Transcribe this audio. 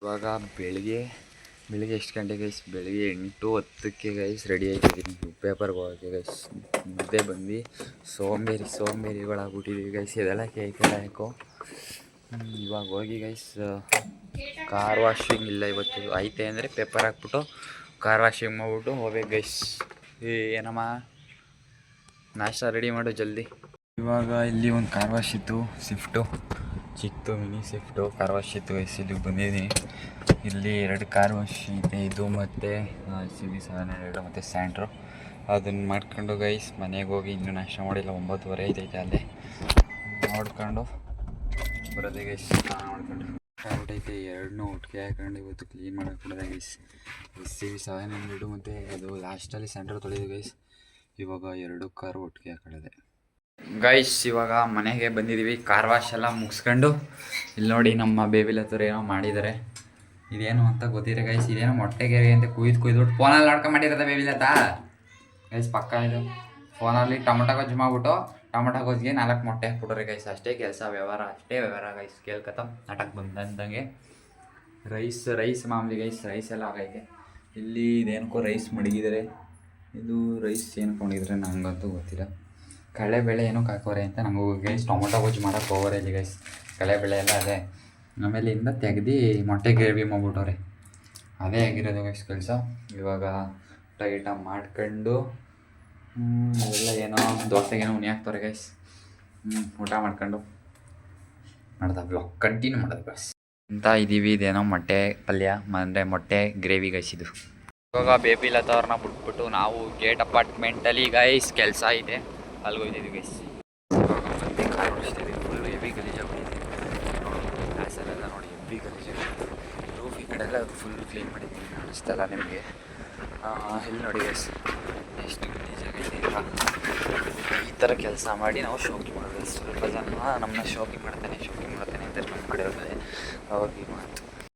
ಇವಾಗ ಬೆಳಿಗ್ಗೆ ಎಷ್ಟು ಗಂಟೆಗೆ ಗೈಸ್? ಬೆಳಿಗ್ಗೆ 8:10ಕ್ಕೆ ಗೈಸ್ ರೆಡಿ ಆಯ್ತಿದ್ದೀನಿ ಪೇಪರ್ಗೆ ಹೋಗೋಕ್ಕೆ ಗೈಸ್. ಮುದ್ದೆ ಬಂದು ಸೋಂಬೇರಿಗಳಾಗ್ಬಿಟ್ಟಿದ್ದೀವಿ ಗೈಸ್. ಇದೆಲ್ಲ ಕೇಳ್ಕೆಲ್ಲ ಯಾಕೋ. ಇವಾಗ ಹೋಗಿ ಗೈಸ್ ಕಾರ್ ವಾಷಿಂಗ್ ಇಲ್ಲ ಇವತ್ತು ಐತೆ ಅಂದರೆ ಪೇಪರ್ ಹಾಕ್ಬಿಟ್ಟು ಕಾರ್ ವಾಷಿಂಗ್ ಮಾಡ್ಬಿಟ್ಟು ಹೋಗ್ಬೇಕು ಗೈಸ್. ಏನಮ್ಮ ನಾಷ್ಟ ರೆಡಿ ಮಾಡು ಜಲ್ದಿ. ಇವಾಗ ಇಲ್ಲಿ ಒಂದು ಕಾರ್ ವಾಶ್ ಇತ್ತು, ಸ್ವಿಫ್ಟು, ಚಿಕ್ಕದು ಮಿನಿ ಸ್ವಿಫ್ಟು ಕಾರ್ ವಾಶ್ ಇತ್ತು ಗೈಸ್. ಇಲ್ಲಿಗೆ ಬಂದಿದ್ದೀನಿ. ಇಲ್ಲಿ 2 ಕಾರ್ ವಾಶ್ ಇದೆ, ಇದು ಮತ್ತು CV700 ಮತ್ತು ಸ್ಯಾಂಡ್ರೋ. ಅದನ್ನು ಮಾಡ್ಕೊಂಡು ಗೈಸ್ ಮನೆಗೆ ಹೋಗಿ ಇನ್ನೂ ನಾಷ್ಟ ಮಾಡಿಲ್ಲ, 9:30 ಐತೈತೆ. ಅಲ್ಲೇ ನೋಡ್ಕೊಂಡು ಬರೋದೇ ಗೈಸ್. ಮಾಡ್ಕೊಂಡು ಹೊಟ್ಟೈತೆ 2 ಒಟ್ಟಿಗೆ ಹಾಕೊಂಡು ಇವತ್ತು ಕ್ಲೀನ್ ಮಾಡೋಕೆ ಬಿಡೋದೆ ಗೈಸ್. CV700 ಮತ್ತು ಅದು ಲಾಸ್ಟಲ್ಲಿ ಸ್ಯಾಂಡ್ರೋ ತೊಳೆದು ಗೈಸ್. ಇವಾಗ 2 ಕಾರು ಒಟ್ಟಿಗೆ ಹಾಕೊಳ್ಳೋದೆ ಗೈಸ್. ಇವಾಗ ಮನೆಗೆ ಬಂದಿದ್ದೀವಿ, ಕಾರ್ ವಾಶ್ ಎಲ್ಲ ಮುಗಿಸ್ಕೊಂಡು. ಇಲ್ಲಿ ನೋಡಿ ನಮ್ಮ ಬೇಬಿಲತ್ತವ್ರು ಏನೋ ಮಾಡಿದ್ದಾರೆ. ಇದೇನು ಅಂತ ಗೊತ್ತಿದೆ ಗೈಸ್. ಇದೇನೋ ಮೊಟ್ಟೆಗೆ ಅಂತ ಕುಯ್ದುಬಿಟ್ಟು ಫೋನಲ್ಲಿ ನೋಡ್ಕೊಂಡು ಮಾಡಿರೋದ ಬೇಬಿಲತ್ತ ಗೈಸ್. ಪಕ್ಕ ಇದು ಫೋನಲ್ಲಿ ಟೊಮೊಟೊ ಗೊಜ್ಜು ಮಾಡಿಬಿಟ್ಟು ಟೊಮೊಟೊ ಗೊಜ್ಜಿಗೆ 4 ಮೊಟ್ಟೆ ಹಾಕ್ಬಿಟ್ರೆ ಗೈಸ್. ಅಷ್ಟೇ ಕೆಲಸ, ವ್ಯವಹಾರ ಗೈಸ್. ಕೇಳ್ಕತ್ತ ನಾಟಕ ಬಂದಂಗೆ. ರೈಸ್ ಮಾಮೂಲಿ ಗೈಸ್. ರೈಸ್ ಎಲ್ಲ ಆಗೈತೆ. ಇಲ್ಲಿ ಇದೇನಕ್ಕೋ ರೈಸ್ ಮಡಗಿದ್ದಾರೆ. ಇದು ರೈಸ್ ಏನಕ್ಕೆ ಮಾಡಿದರೆ ನನಗಂತೂ ಗೊತ್ತಿಲ್ಲ. ಕಡಲೆಬೇಳೆ ಏನಕ್ಕೆ ಹಾಕೋರೆ ಅಂತ ನಂಗೆ ಗೈಸ್. ಟೊಮೊಟೊ ಗೊಜ್ಜು ಮಾಡೋಕೆ ಹೋಗೋರೆ ಇಲ್ಲಿ ಗೈಸ್. ಕಡಲೆಬೇಳೆ ಎಲ್ಲ ಅದೇ ಆಮೇಲೆ ತೆಗ್ದು ಮೊಟ್ಟೆ ಗ್ರೇವಿ ಮಾಡ್ಬಿಟ್ಟವ್ರೆ. ಅದೇ ಆಗಿರೋದು ಗೈಸ್ ಕೆಲಸ. ಇವಾಗ ಊಟ ಮಾಡ್ಕೊಂಡು ಅದೆಲ್ಲ ಏನೋ ದೋಸೆಗೇನೋ ಉನಿ ಹಾಕ್ತವ್ರೆ ಗೈಸ್. ಊಟ ಮಾಡ್ಕೊಂಡು ಬ್ಲಾಗ್ ಕಂಟಿನ್ಯೂ ಮಾಡೋದು ಗೈಸ್ ಅಂತ ಇದ್ದೀವಿ. ಇದೇನೋ ಮೊಟ್ಟೆ ಪಲ್ಯ ಅಂದರೆ ಮೊಟ್ಟೆ ಗ್ರೇವಿ ಗೈಸ್ ಇದು. ಇವಾಗ ಬೇಬಿಲತ್ತವ್ರನ್ನ ಬಿಟ್ಬಿಟ್ಟು ನಾವು ಗೇಟ್ ಅಪಾರ್ಟ್ಮೆಂಟಲ್ಲಿ ಗೈಸ್ ಕೆಲಸ ಇದೆ, ಅಲ್ಲಿಗೆ ಹೋಗ್ತಿದ್ವಿ ಗೈಸ್. ಇವಾಗ ಮತ್ತೆ ಕಾರ್ ಓಡಿಸ್ತಿದ್ದೀವಿ. ಫುಲ್ಲು ಹೆವಿ ಗಲೀಜಾಗ್ಬಿಟ್ಟಿದೆ. ಗ್ಯಾಸಲ್ಲೆಲ್ಲ ನೋಡಿ ಹೆವಿ ಗಲೀಜಾಗಿದೆ. ರೂಫ್ ಈ ಕಡೆ ಎಲ್ಲ ಫುಲ್ ಕ್ಲೀನ್ ಮಾಡಿದ್ದೀವಿ, ಕಾಣಿಸ್ತಲ್ಲ ನಿಮಗೆ. ಇಲ್ಲಿ ನೋಡಿ ಗೈಸ್ ಎಷ್ಟು ಗಲೀಜಾಗಿದೆ. ಈ ಥರ ಕೆಲಸ ಮಾಡಿ ನಾವು ಶೋಕಿ ಮಾಡೋದು. ಸ್ವಲ್ಪ ಜನ ನಮ್ಮನ್ನ ಶೋಕಿ ಮಾಡ್ತಾನೆ ಅಂತ ನಮ್ಮ ಕಡೆ ಅವ್ರಿಗೆ ಮಾತು.